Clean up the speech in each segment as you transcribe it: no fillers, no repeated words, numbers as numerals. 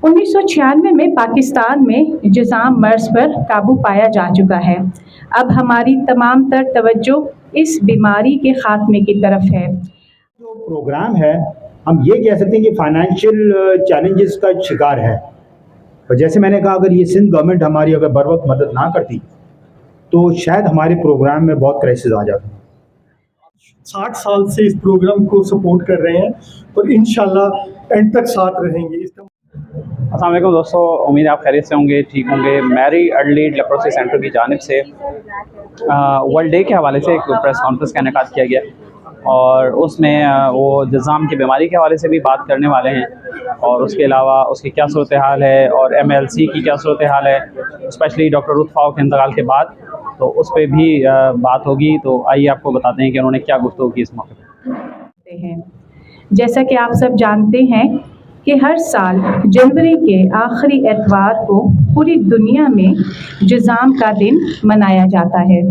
1996 में पाकिस्तान में जुज़ाम मर्ज पर काबू पाया जा चुका है। अब हमारी तमाम तर तवज्जो इस बीमारी के खात्मे की तरफ है। जो प्रोग्राम है हम ये कह सकते हैं कि फाइनेंशियल चैलेंजेस का शिकार है। और जैसे मैंने कहा, अगर ये सिंध गवर्नमेंट हमारी अगर बर वक्त मदद ना करती तो शायद हमारे प्रोग्राम में बहुत क्राइसिस आ जाता। 60 साल से इस प्रोग्राम को सपोर्ट कर रहे हैं और इंशाल्लाह एंड तक साथ रहेंगे। अस्सलाम वालेकुम दोस्तों, उम्मीद है आप खैरियत से होंगे, ठीक होंगे। मैरी एडलेड लेप्रोसी सेंटर की जानिब से वर्ल्ड डे के हवाले से एक प्रेस कॉन्फ्रेंस का इनेकाद किया गया और उसमें वो जुज़ाम की बीमारी के हवाले से भी बात करने वाले हैं और उसके अलावा उसकी क्या सूरत हाल है और MLC की क्या सूरत हाल है, स्पेशली डॉक्टर रुत फारूक के इंतकाल के बाद, तो उस पर भी बात होगी। तो आइए आपको बताते हैं कि उन्होंने क्या गुफ्तगू की इस मौके पर। जैसा कि आप सब जानते हैं कि हर साल जनवरी के आखिरी एतवार को पूरी दुनिया में जुज़ाम का दिन मनाया जाता है।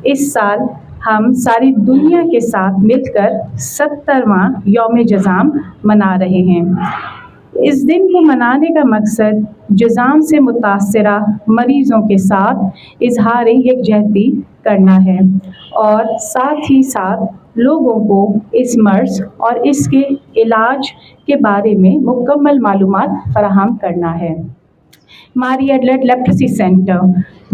इस साल हम सारी दुनिया के साथ मिलकर 70वां यौम जुज़ाम मना रहे हैं। इस दिन को मनाने का मकसद जुज़ाम से मुतासरा मरीज़ों के साथ इजहार यकजहती करना है और साथ ही साथ लोगों को इस मर्ज़ और इसके इलाज के बारे में मुकम्मल मालूमात फराहम करना है। मैरी एडलेड लेप्रोसी सेंटर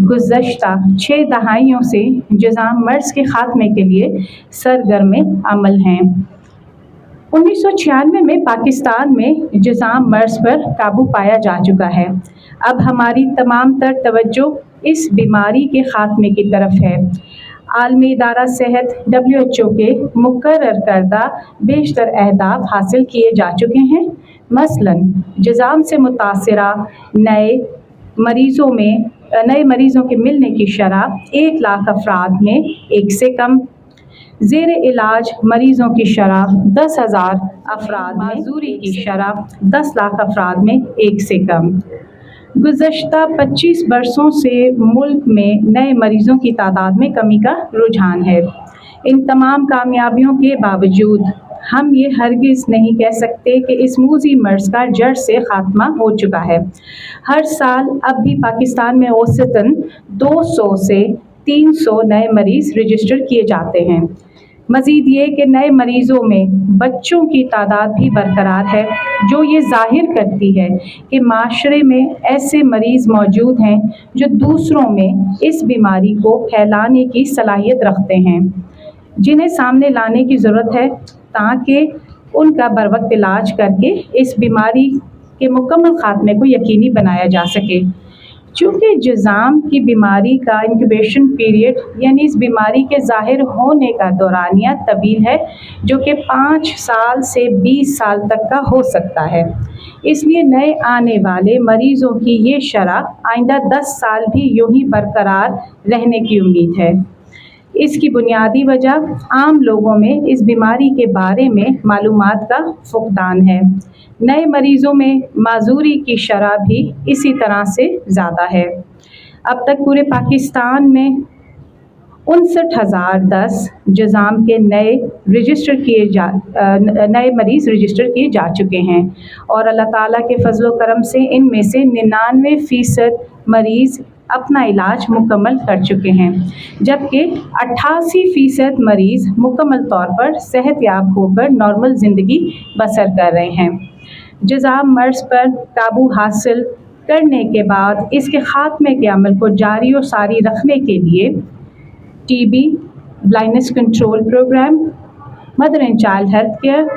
गुज़श्ता 6 दहाइयों से जुज़ाम मर्ज़ के ख़ात्मे के लिए सरगर्म अमल हैं। 1996 में पाकिस्तान में जुज़ाम मर्ज़ पर काबू पाया जा चुका है। अब हमारी तमाम तर तवज्जो इस बीमारी के ख़ात्मे की तरफ है। आलमी इदारा सेहत WHO के मुकर्रर करदा बेशतर अहदाफ हासिल किए जा चुके हैं। मसलन जुज़ाम से मुतासरा नए मरीज़ों के मिलने की शरह 1 लाख अफराद में 1 से कम, ज़ेर इलाज मरीज़ों की शरह 10,000 अफराद में, माजूरी की शरह 10 लाख अफराद में 1 से कम। गुज़श्ता 25 बरसों से मुल्क में नए मरीज़ों की तादाद में कमी का रुझान है। इन तमाम कामयाबियों के बावजूद हम ये हरगिज़ नहीं कह सकते कि इस मूज़ी मर्ज़ का जड़ से ख़ात्मा हो चुका है। हर साल अब भी पाकिस्तान में औसतन 200 से 300 नए मरीज़ रजिस्टर किए जाते हैं। मज़ीद ये कि नए मरीज़ों में बच्चों की तादाद भी बरकरार है, जो ये ज़ाहिर करती है कि माशरे में ऐसे मरीज़ मौजूद हैं जो दूसरों में इस बीमारी को फैलाने की सलाहियत रखते हैं, जिन्हें सामने लाने की ज़रूरत है ताकि उनका बरवक्त इलाज करके इस बीमारी के मुकम्मल ख़ात्मे को यकीनी बनाया जा सके। चूँकि जुज़ाम की बीमारी का इंक्यूबेशन पीरियड यानी इस बीमारी के ज़ाहिर होने का दौरानिया तवील है, जो कि 5 साल से 20 साल तक का हो सकता है। इसलिए नए आने वाले मरीज़ों की ये शरह आइंदा 10 साल भी यूँ ही बरकरार रहने की उम्मीद है। इसकी बुनियादी वजह आम लोगों में इस बीमारी के बारे में मालूमात का फुकदान है। नए मरीज़ों में माजूरी की शरह भी इसी तरह से ज़्यादा है। अब तक पूरे पाकिस्तान में 59,010 जुज़ाम के नए मरीज़ रजिस्टर किए जा चुके हैं और अल्लाह ताला के फजल व करम से इनमें से 99% मरीज़ अपना इलाज मुकम्मल कर चुके हैं, जबकि 88% मरीज़ मुकम्मल तौर पर सेहतयाब होकर नॉर्मल ज़िंदगी बसर कर रहे हैं। जुज़ाम मर्ज़ पर काबू हासिल करने के बाद इसके ख़ात्मे के अमल को जारी और सारी रखने के लिए TB, blindness control programme, mother and child health care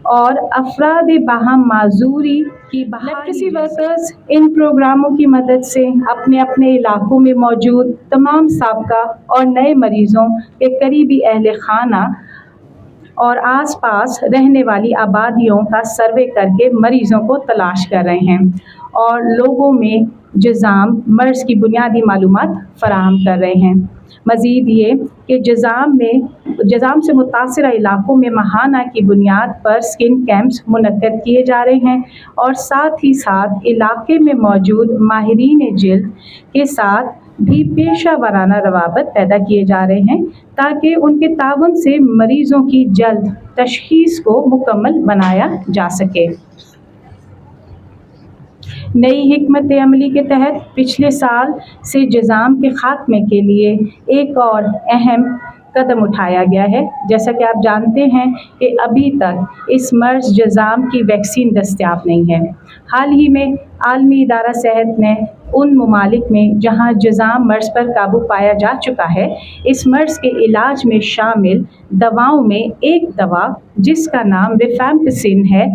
और अफराद बाहम माजूरी की लेप्रोसी वर्कर्स इन प्रोग्रामों की मदद से अपने अपने इलाकों में मौजूद तमाम साबका और नए मरीज़ों के करीबी अहल खाना और आसपास रहने वाली आबादियों का सर्वे करके मरीज़ों को तलाश कर रहे हैं और लोगों में जुज़ाम मर्ज़ की बुनियादी मालूमात फराहम कर रहे हैं। मज़ीद ये कि जुज़ाम से मुतासरा इलाकों में माहाना की बुनियाद पर स्किन कैंप्स मुनक्कद किए जा रहे हैं और साथ ही साथ इलाके में मौजूद माहिरीन जिल्द के साथ भी पेशा वाराना रवाबत पैदा किए जा रहे हैं ताकि उनके ताउन से मरीज़ों की जल्द तशख़ीस को मुकम्मल बनाया जा सके। नई हिकमत अमली के तहत पिछले साल से जज़ाम के ख़ात्मे के लिए एक और अहम कदम उठाया गया है। जैसा कि आप जानते हैं कि अभी तक इस मर्ज़ जज़ाम की वैक्सीन दस्तयाब नहीं है। हाल ही में आलमी इदारा सेहत ने उन ममालिक में जहां जज़ाम मर्ज़ पर काबू पाया जा चुका है, इस मर्ज़ के इलाज में शामिल दवाओं में एक दवा जिसका नाम रिफैम्पिसिन है,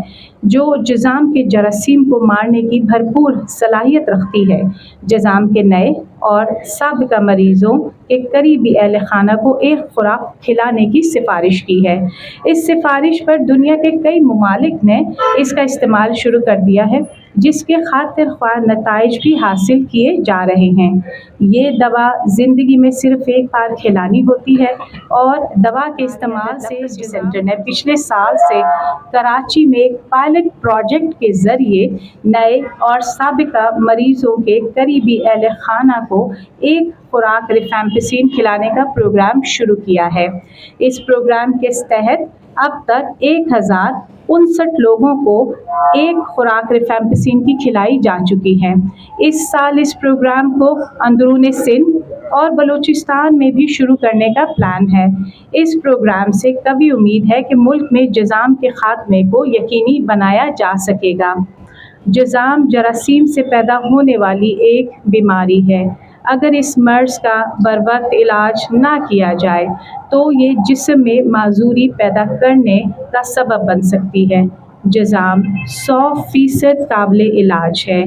जो जज़ाम के जरासीम को मारने की भरपूर सलाहियत रखती है, जज़ाम के नए और साबिका मरीज़ों के करीबी अहल खाना को एक खुराक खिलाने की सिफारिश की है। इस सिफारिश पर दुनिया के कई ममालिक ने इसका इस्तेमाल शुरू कर दिया है, जिसके खातिर ख्वाह नताइज भी हासिल किए जा रहे हैं। ये दवा ज़िंदगी में सिर्फ एक बार खिलानी होती है और दवा के इस्तेमाल से सेंटर ने पिछले साल से कराची में एक पायलट प्रोजेक्ट के ज़रिए नए और साबिका मरीज़ों के करीबी अहल खाना को एक खुराक रिफैम्पिसिन खिलाने का प्रोग्राम शुरू किया है। इस प्रोग्राम के तहत अब तक 1059 लोगों को एक खुराक रिफैम्पिसिन की खिलाई जा चुकी है। इस साल इस प्रोग्राम को अंदरून सिंध और बलूचिस्तान में भी शुरू करने का प्लान है। इस प्रोग्राम से कभी उम्मीद है कि मुल्क में जज़ाम के खात्मे को यकीनी बनाया जा सकेगा। जज़ाम जरासीम से पैदा होने वाली एक बीमारी है। अगर इस मर्ज़ का बरवक्त इलाज ना किया जाए तो ये जिस्म में माजूरी पैदा करने का सबब बन सकती है। जज़ाम 100% काबिल इलाज है।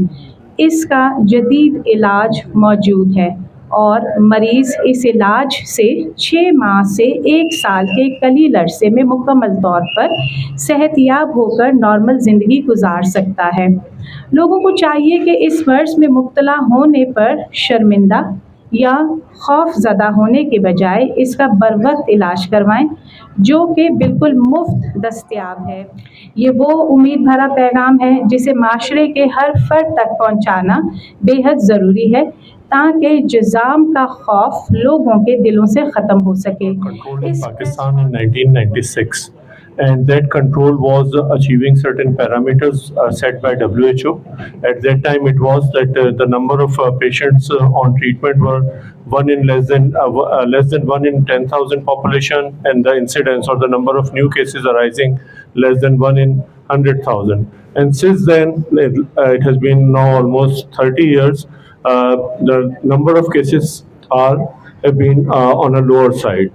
इसका जदीद इलाज मौजूद है और मरीज़ इस इलाज से 6 माह से 1 साल के कलील अरसे में मुकम्मल तौर पर सेहतयाब होकर नॉर्मल ज़िंदगी गुजार सकता है। लोगों को चाहिए कि इस मर्ज़ में मुब्तला होने पर शर्मिंदा या खौफ ज़दा होने के बजाय इसका बरवक्त इलाज करवाएं, जो कि बिल्कुल मुफ्त दस्तयाब है। ये वो उम्मीद भरा पैगाम है जिसे माशरे के हर फ़र्द तक पहुँचाना बेहद ज़रूरी है, ताकि जज़ाम का खौफ लोगों के दिलों से ख़त्म हो सके। Control in Pakistan in 1996, and that control was achieving certain parameters set by WHO. At that time, it was that the number of patients on treatment were less than 1 in 10,000 population, and the incidence or the number of new cases arising less than 1 in 100,000. And since then, it has been now almost 30 years. The number of cases have been on a lower side.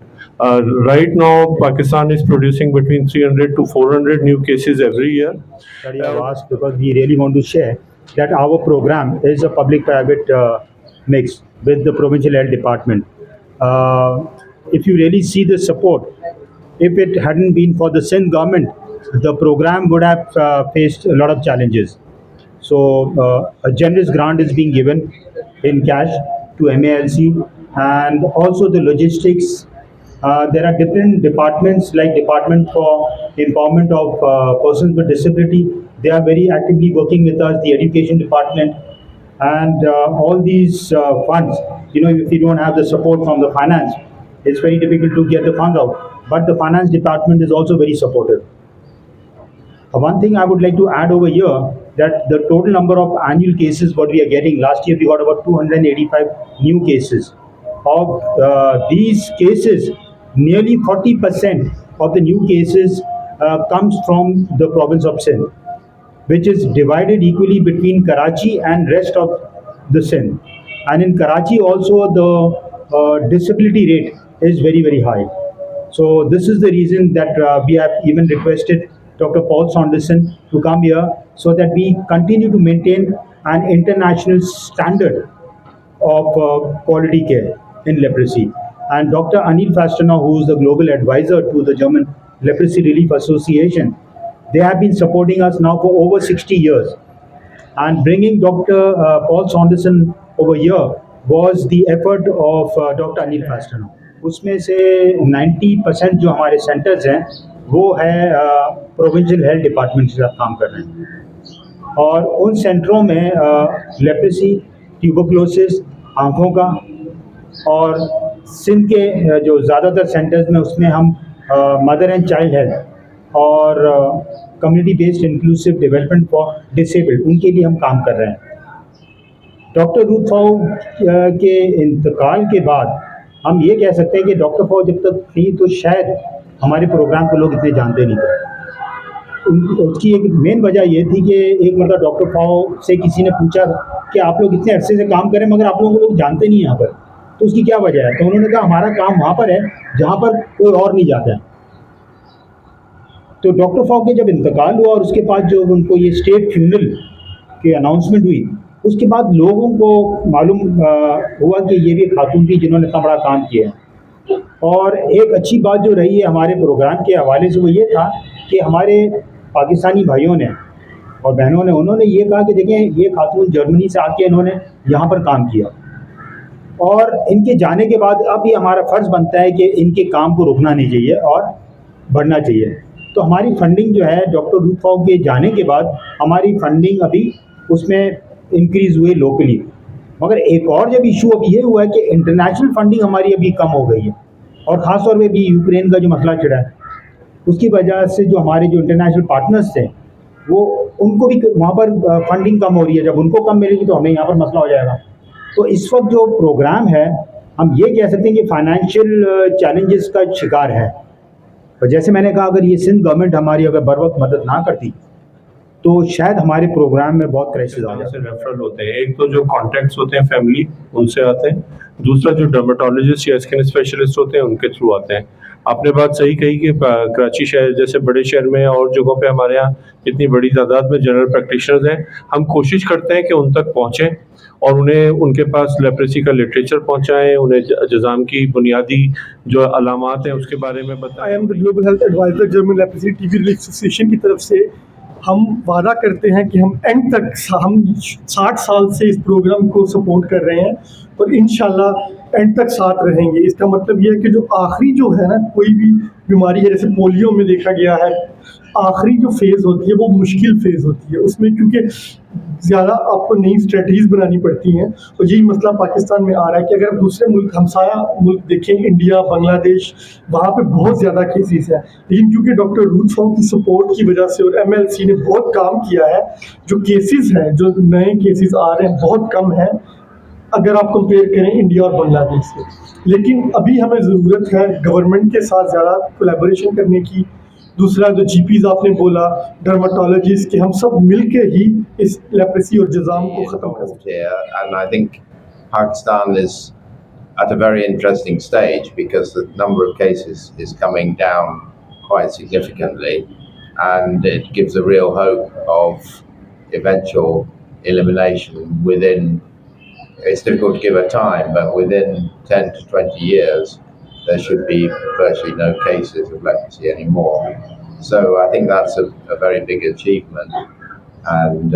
Right now, Pakistan is producing between 300 to 400 new cases every year. Sorry, I've asked because we really want to share that our program is a public-private mix with the Provincial Health Department. If you really see the support, if it hadn't been for the Sindh government, the program would have faced a lot of challenges. So a generous grant is being given in cash to MALC, and also the logistics. There are different departments like Department for Empowerment of Persons with Disability. They are very actively working with us, the Education Department, and all these funds. If you don't have the support from the finance, it's very difficult to get the funds out. But the Finance Department is also very supportive. One thing I would like to add over here, that the total number of annual cases what we are getting, last year we got about 285 new cases. Of these cases, nearly 40% of the new cases comes from the province of Sindh, which is divided equally between Karachi and rest of the Sindh. And in Karachi also the disability rate is very, very high. So this is the reason that we have even requested Dr. Paul Saunderson to come here so that we continue to maintain an international standard of quality care in leprosy. And Dr. Anil Fastenau, who is the global advisor to the German Leprosy Relief Association, they have been supporting us now for over 60 years. And bringing Dr. Paul Saunderson over here was the effort of Dr. Anil Fastenau. उसमें से 90% जो हमारे centres हैं वो है provincial health department के साथ काम कर रहे हैं, और उन सेंटरों में लेप्रेसी, ट्यूबरक्लोसिस, आँखों का, और सिंध के जो ज़्यादातर सेंटर्स में उसमें हम मदर एंड चाइल्ड हेल्थ और community based inclusive development for disabled, उनके लिए हम काम कर रहे हैं. डॉक्टर रूथ फाउ के इंतकाल के बाद हम ये कह सकते हैं कि डॉक्टर फाउ जब तक थी तो शायद हमारे प्रोग्राम को लोग इतने जानते नहीं थे। उसकी एक मेन वजह ये थी कि एक मतलब डॉक्टर फाउ से किसी ने पूछा कि आप लोग इतने अरसे से काम करें मगर आप लोगों को लोग जानते नहीं यहाँ पर, तो उसकी क्या वजह है? तो उन्होंने कहा हमारा काम वहाँ पर है जहाँ पर कोई और नहीं जाता है। तो डॉक्टर फाउ के जब इंतकाल हुआ और उसके बाद जो उनको ये स्टेट फ्यूनरल की अनाउंसमेंट हुई, उसके बाद लोगों को मालूम हुआ कि ये भी एक खातून थी जिन्होंने इतना बड़ा काम किया है। और एक अच्छी बात जो रही है हमारे प्रोग्राम के हवाले से वो ये था कि हमारे पाकिस्तानी भाइयों ने और बहनों ने उन्होंने ये कहा कि देखें ये खातून जर्मनी से आके इन्होंने यहाँ पर काम किया और इनके जाने के बाद अब ये हमारा फ़र्ज़ बनता है कि इनके काम को रुकना नहीं चाहिए और बढ़ना चाहिए। तो हमारी फंडिंग जो है डॉक्टर रूथ फाउ के जाने के बाद हमारी फंडिंग अभी उसमें इंक्रीज़ हुई लोकली, मगर एक और जब इशू अब ये हुआ है कि इंटरनेशनल फंडिंग हमारी अभी कम हो गई है और ख़ास तौर पे भी यूक्रेन का जो मसला छिड़ा है उसकी वजह से जो हमारे जो इंटरनेशनल पार्टनर्स थे वो उनको भी वहाँ पर फंडिंग कम हो रही है। जब उनको कम मिलेगी तो हमें यहाँ पर मसला हो जाएगा। तो इस वक्त जो प्रोग्राम है हम ये कह सकते हैं कि फाइनेंशियल चैलेंजेस का शिकार है। और जैसे मैंने कहा अगर ये सिंध गवर्नमेंट हमारी अगर बर वक्त मदद ना करती तो शायद हमारे प्रोग्राम में बहुत क्राइसिस आ से रेफरल होते हैं। एक तो जो कॉन्टैक्ट्स होते हैं फैमिली उनसे आते हैं, दूसरा जो डर्मेटोलॉजिस्ट या स्किन स्पेशलिस्ट होते हैं उनके थ्रू आते हैं। आपने बात सही कही कि कराची शहर जैसे बड़े शहर में और जगहों पे हमारे यहाँ इतनी बड़ी तादाद में जनरल प्रैक्टिशनर्स हैं। हम कोशिश करते हैं कि उन तक पहुँचें और उन्हें उनके पास लेप्रेसी का लिटरेचर पहुँचाएँ, उन्हें जज़ाम की बुनियादी जो अलामात हैं उसके बारे में बताएं। I am the global health adviser German leprosy TB relief association की तरफ से हम वादा करते हैं कि हम एंड तक हम 60 साल से इस प्रोग्राम को सपोर्ट कर रहे हैं और इंशाल्लाह एंड तक साथ रहेंगे। इसका मतलब ये है कि जो आखिरी जो है ना कोई भी बीमारी है, जैसे पोलियो में देखा गया है, आखिरी जो फेज़ होती है वो मुश्किल फेज़ होती है। उसमें क्योंकि ज़्यादा आपको नई स्ट्रेटजीज बनानी पड़ती हैं और यही मसला पाकिस्तान में आ रहा है कि अगर आप दूसरे मुल्क हमसाया मुल्क देखें, इंडिया, बांग्लादेश, वहाँ पे बहुत ज़्यादा केसेस हैं, लेकिन क्योंकि डॉक्टर रूथ फाउ की सपोर्ट की वजह से और MLC ने बहुत काम किया है, जो केसेस हैं, जो नए केसेस आ रहे हैं बहुत कम हैं अगर आप कंपेयर करें इंडिया और बांग्लादेश से। लेकिन अभी हमें ज़रूरत है गवर्नमेंट के साथ ज़्यादा कोलैबोरेशन करने की। दूसरा जो GPs आपने बोला, डर्माटोलॉजिस्ट, कि हम सब मिल के ही इस लेप्रेसी और जज़ाम को ख़त्म कर सकते हैं। And I think Pakistan is at a very interesting stage because the number of cases is coming down quite significantly, and it gives a real hope of eventual elimination within, it's difficult to give a time, but within 10 to 20 years there should be virtually no cases of leprosy anymore. So I think that's a very big achievement, and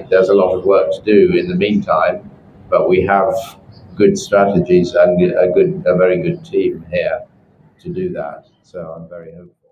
there's a lot of work to do in the meantime, but we have good strategies and a very good team here to do that. So I'm very hopeful.